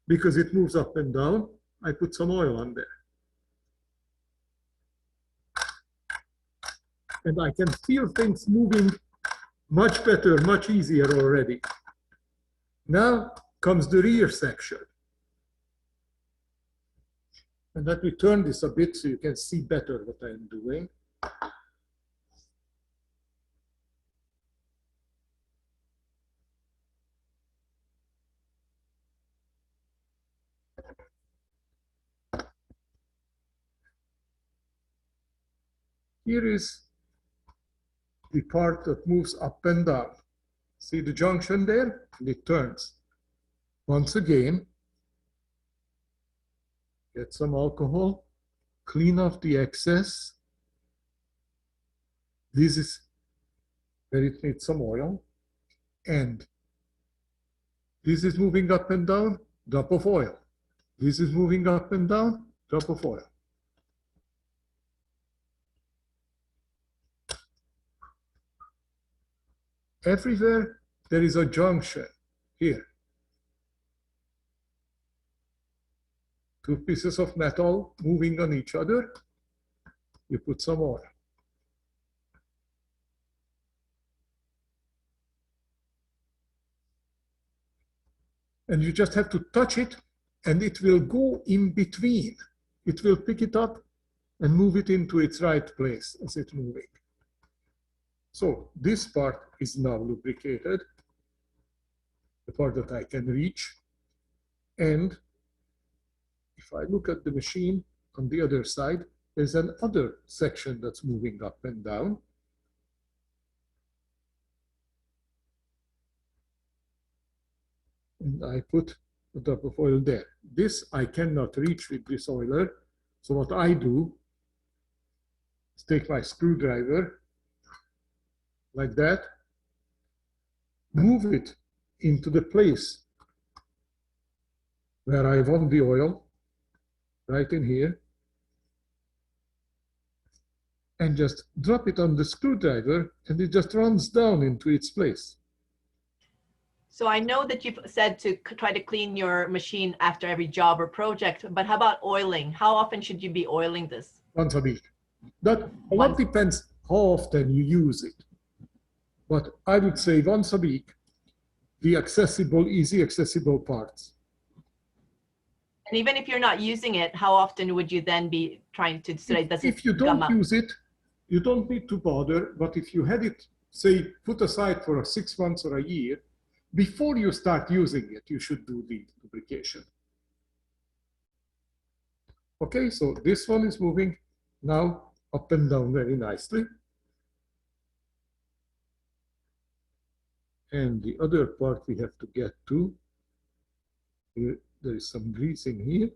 Because it moves up and down, I put some oil on there. And I can feel things moving much better, much easier already. Now comes the rear section. And let me turn this a bit so you can see better what I'm doing. Here is the part that moves up and down. See the junction there? And it turns. Once again, get some alcohol, clean off the excess. This is where it needs some oil. And this is moving up and down, drop of oil. This is moving up and down, drop of oil. Everywhere there is a junction here. Two pieces of metal moving on each other. You put some oil. And you just have to touch it, and it will go in between. It will pick it up and move it into its right place as it's moving. So this part is now lubricated, the part that I can reach. And if I look at the machine on the other side, there's another section that's moving up and down. And I put a drop of oil there. This I cannot reach with this oiler. So what I do is take my screwdriver like that, move it into the place where I want the oil, right in here, and just drop it on the screwdriver, and it just runs down into its place. So I know that you've said to try to clean your machine after every job or project, but how about oiling? How often should you be oiling this? Once a week. That a lot depends how often you use it. But I would say once a week, the accessible, easy accessible parts. And even if you're not using it, how often would you then be trying to say, if you don't use it, you don't need to bother. But if you had it, say, put aside for 6 months or a year, before you start using it, you should do the lubrication. Okay, so this one is moving now up and down very nicely. And the other part we have to get to, here, there is some grease in here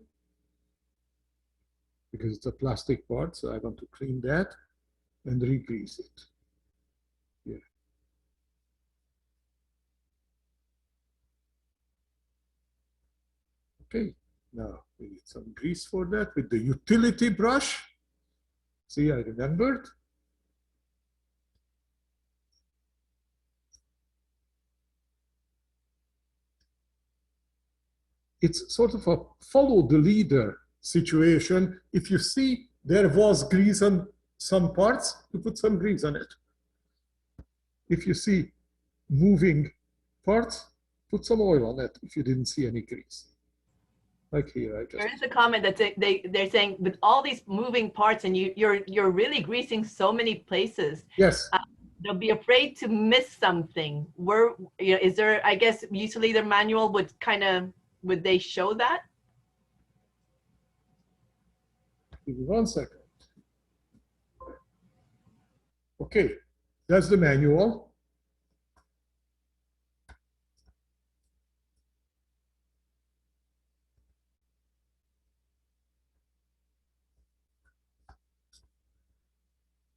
because it's a plastic part, so I want to clean that and re-grease it. Here. Okay, now we need some grease for that with the utility brush. See, I remembered. it's sort of a follow the leader situation. If you see there was grease on some parts, you put some grease on it. If you see moving parts, put some oil on it if you didn't see any grease. Like here, I just... There is a comment that they're saying with all these moving parts and you're really greasing so many places. Yes. They'll be afraid to miss something. Is there, I guess, usually the manual would they show that? Give me 1 second. Okay, that's the manual.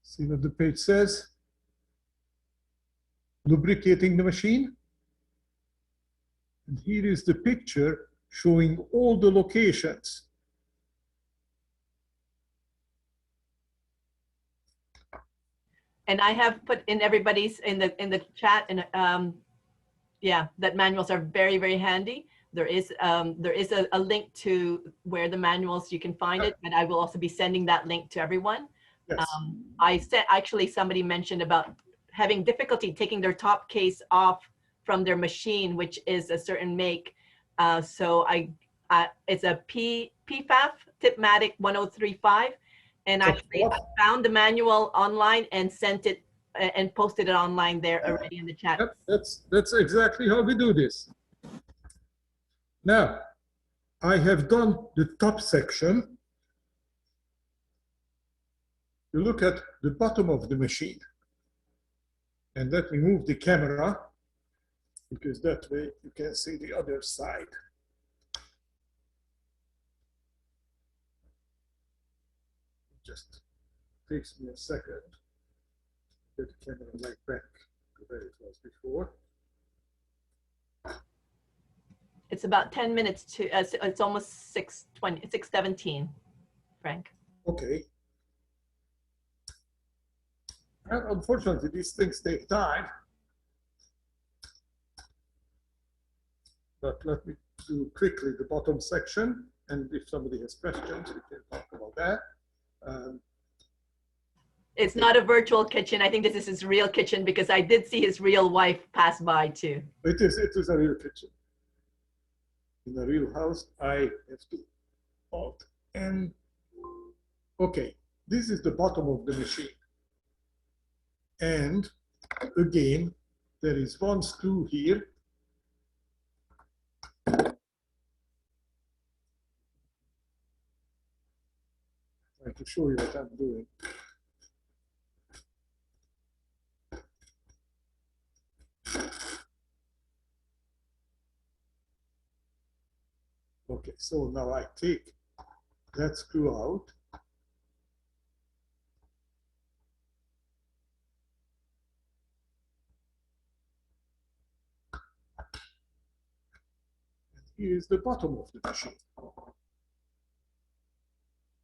See what the page says? Lubricating the machine. And here is the picture showing all the locations. And I have put in everybody's in the chat, and yeah, that manuals are very, very handy. There is a link to where the manuals, you can find it, and I will also be sending that link to everyone. Yes. I said, actually, somebody mentioned about having difficulty taking their top case off from their machine, which is a certain make. So it's a PFAF Tipmatic 1035. And actually, I found the manual online and sent it and posted it online there already in the chat. Yep, that's exactly how we do this. Now, I have done the top section. You look at the bottom of the machine. And let me move the camera, because that way you can see the other side. Just takes me a second to get the camera right back to where it was before. It's about 10 minutes to, it's almost 6:20, 6:17, Frank. Okay. And unfortunately, these things take time. But let me do quickly the bottom section. And if somebody has questions, we can talk about that. It's not a virtual kitchen. I think this is his real kitchen, because I did see his real wife pass by too. It is a real kitchen. In a real house, I have to Alt N. Okay, this is the bottom of the machine. And again, there is one screw here. Trying to show you what I'm doing. Okay, so now I take that screw out. And here is the bottom of the machine.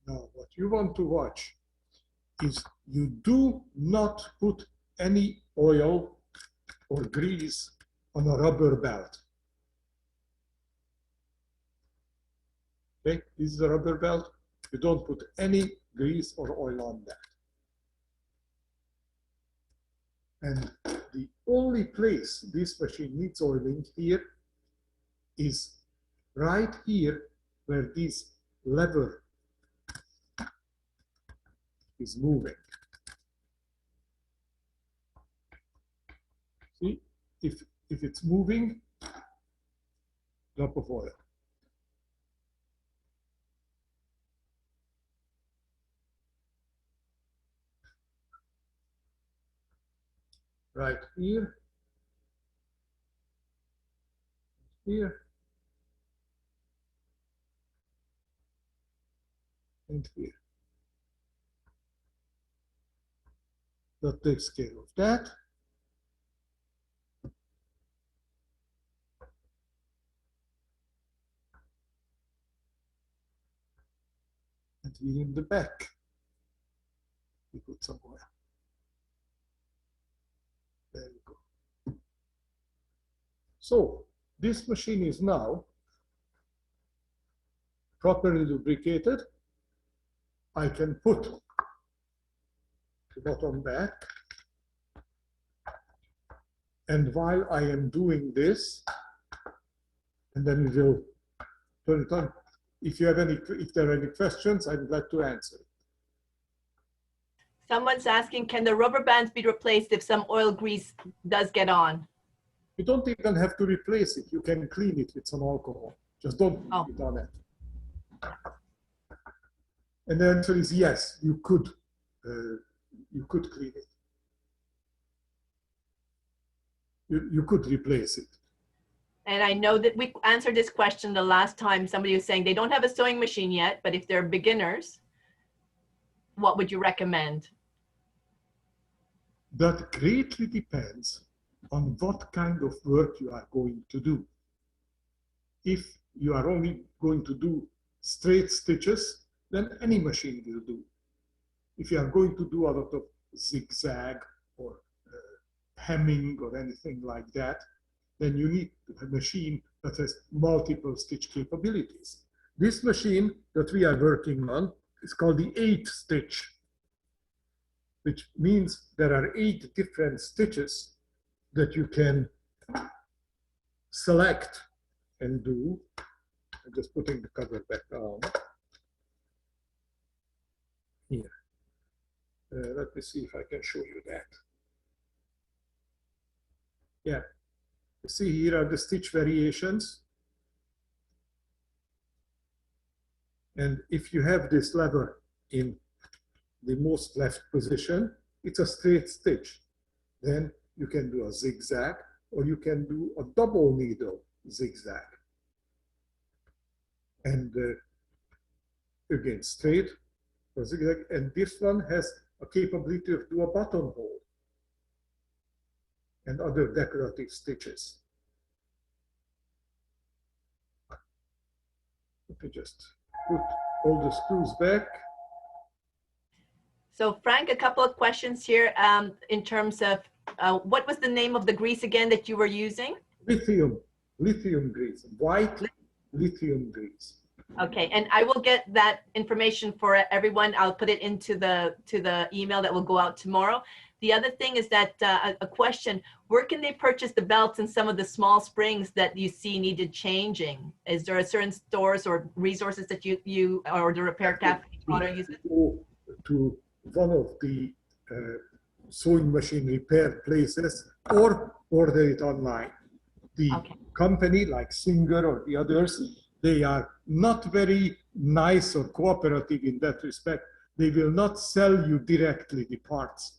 Now, what you want to watch is you do not put any oil or grease on a rubber belt. Okay, this is a rubber belt. You don't put any grease or oil on that. And the only place this machine needs oiling here is right here where this lever is moving. See, if it's moving, drop of oil. Right here, here, and here. That takes care of that. And here in the back, we put some oil. There we go. So this machine is now properly lubricated, I can put the bottom back. And while I am doing this, and then we will turn it on. If there are any questions, I'd like to answer. Someone's asking, can the rubber bands be replaced if some oil grease does get on? You don't even have to replace it. You can clean it with some alcohol. Just don't leave it on it. And the answer is yes, you could clean it. You could replace it. And I know that we answered this question the last time. Somebody was saying they don't have a sewing machine yet, but if they're beginners, what would you recommend? That greatly depends on what kind of work you are going to do. If you are only going to do straight stitches, then any machine will do. If you are going to do a lot of zigzag or hemming or anything like that, then you need a machine that has multiple stitch capabilities. This machine that we are working on is called the 8-stitch, which means there are 8 different stitches that you can select and do. I'm just putting the cover back on. Here. Let me see if I can show you that. Yeah. You see, here are the stitch variations. And if you have this lever in the most left position, it's a straight stitch. Then you can do a zigzag, or you can do a double needle zigzag. And again, straight or zigzag. And this one has a capability of do a buttonhole and other decorative stitches. Let me just put all the screws back. So Frank, a couple of questions here in terms of what was the name of the grease again that you were using? Lithium grease, white lithium grease. Okay, and I will get that information for everyone. I'll put it into the email that will go out tomorrow. The other thing is that a question, where can they purchase the belts and some of the small springs that you see needed changing? Is there a certain stores or resources that you or the repair cafe uses? To one of the sewing machine repair places or order it online. The company like Singer or the others, they are not very nice or cooperative in that respect. They will not sell you directly the parts.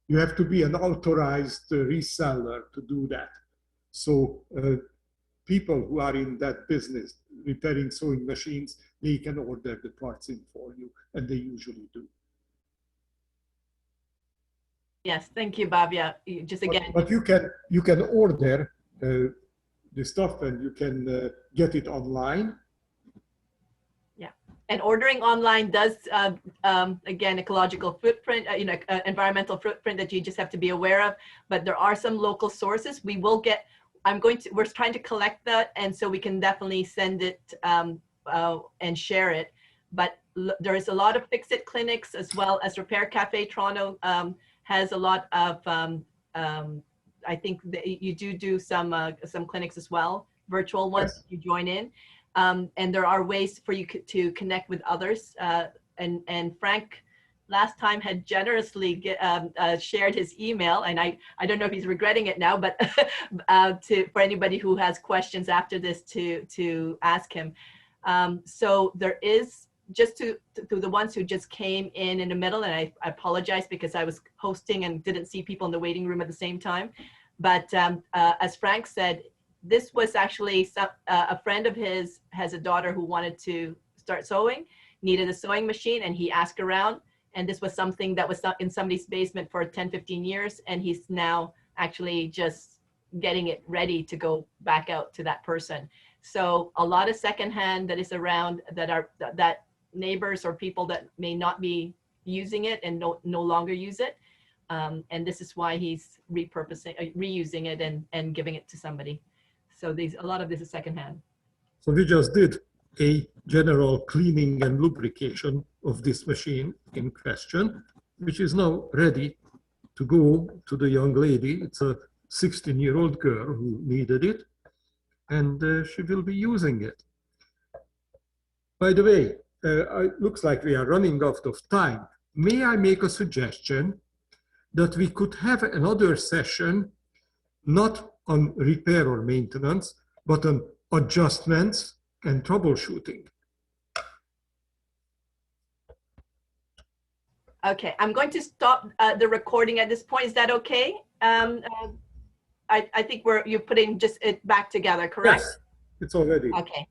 You have to be an authorized reseller to do that. So people who are in that business, repairing sewing machines, they can order the parts in for you, and they usually do. Yes, thank you, Bhavya. Just again. But you can order the stuff, and you can get it online. Yeah, and ordering online does again ecological footprint, environmental footprint that you just have to be aware of. But there are some local sources. We will get. We're trying to collect that, and so we can definitely send it and share it. But there is a lot of fix-it clinics as well as Repair Cafe Toronto has a lot of. I think that you do some clinics as well, virtual ones. Yes. You join in, and there are ways for you to connect with others. And Frank last time had generously shared his email, and I don't know if he's regretting it now, but for anybody who has questions after this to ask him. So there is, just to the ones who just came in the middle, and I apologize because I was hosting and didn't see people in the waiting room at the same time. But as Frank said, this was actually a friend of his has a daughter who wanted to start sewing, needed a sewing machine, and he asked around. And this was something that was in somebody's basement for 10, 15 years. And he's now actually just getting it ready to go back out to that person. So a lot of secondhand that is around that neighbors or people that may not be using it and no longer use it. And this is why he's reusing it and giving it to somebody. So a lot of this is secondhand. So we just did a general cleaning and lubrication of this machine in question, which is now ready to go to the young lady. It's a 16-year-old girl who needed it, and she will be using it. By the way, it looks like we are running out of time. May I make a suggestion that we could have another session, not on repair or maintenance, but on adjustments and troubleshooting? Okay, I'm going to stop the recording at this point. Is that okay? I think you're putting just it back together, correct? Yes, it's already. Okay.